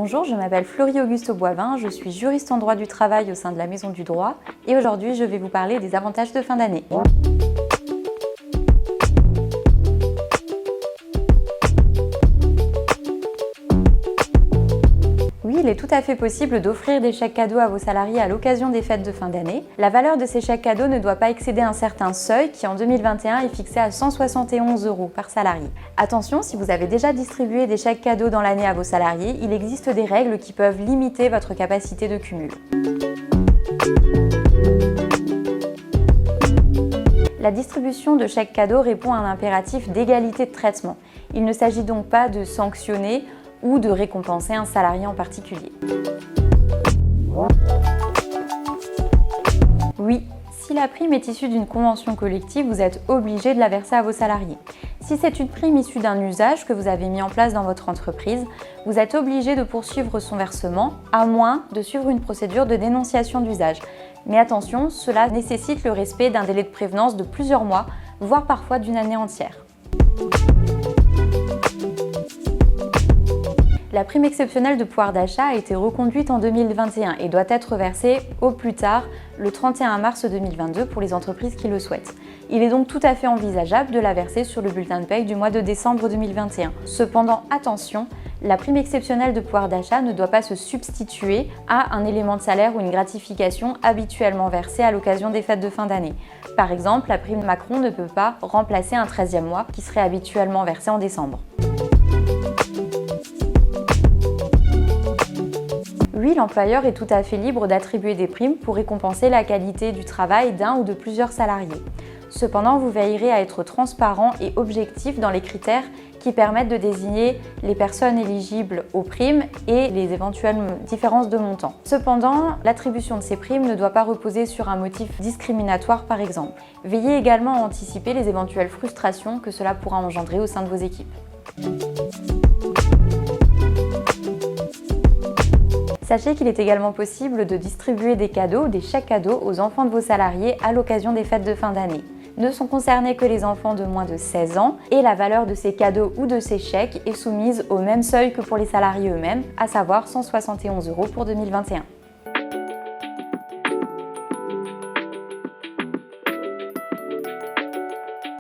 Bonjour, je m'appelle Florie-Auguste Boivin, je suis juriste en droit du travail au sein de la Maison du Droit et aujourd'hui je vais vous parler des avantages de fin d'année. Oui, il est tout à fait possible d'offrir des chèques cadeaux à vos salariés à l'occasion des fêtes de fin d'année. La valeur de ces chèques cadeaux ne doit pas excéder un certain seuil qui en 2021 est fixé à 171 € par salarié. Attention, si vous avez déjà distribué des chèques cadeaux dans l'année à vos salariés, il existe des règles qui peuvent limiter votre capacité de cumul. La distribution de chèques cadeaux répond à un impératif d'égalité de traitement. Il ne s'agit donc pas de sanctionner ou de récompenser un salarié en particulier. Oui, si la prime est issue d'une convention collective, vous êtes obligé de la verser à vos salariés. Si c'est une prime issue d'un usage que vous avez mis en place dans votre entreprise, vous êtes obligé de poursuivre son versement, à moins de suivre une procédure de dénonciation d'usage. Mais attention, cela nécessite le respect d'un délai de prévenance de plusieurs mois, voire parfois d'une année entière. La prime exceptionnelle de pouvoir d'achat a été reconduite en 2021 et doit être versée au plus tard le 31 mars 2022 pour les entreprises qui le souhaitent. Il est donc tout à fait envisageable de la verser sur le bulletin de paie du mois de décembre 2021. Cependant, attention, la prime exceptionnelle de pouvoir d'achat ne doit pas se substituer à un élément de salaire ou une gratification habituellement versée à l'occasion des fêtes de fin d'année. Par exemple, la prime Macron ne peut pas remplacer un 13e mois qui serait habituellement versé en décembre. Oui, l'employeur est tout à fait libre d'attribuer des primes pour récompenser la qualité du travail d'un ou de plusieurs salariés. Cependant, vous veillerez à être transparent et objectif dans les critères qui permettent de désigner les personnes éligibles aux primes et les éventuelles différences de montant. Cependant, l'attribution de ces primes ne doit pas reposer sur un motif discriminatoire par exemple. Veillez également à anticiper les éventuelles frustrations que cela pourra engendrer au sein de vos équipes. Sachez qu'il est également possible de distribuer des cadeaux, des chèques cadeaux aux enfants de vos salariés à l'occasion des fêtes de fin d'année. Ne sont concernés que les enfants de moins de 16 ans et la valeur de ces cadeaux ou de ces chèques est soumise au même seuil que pour les salariés eux-mêmes, à savoir 171 € pour 2021.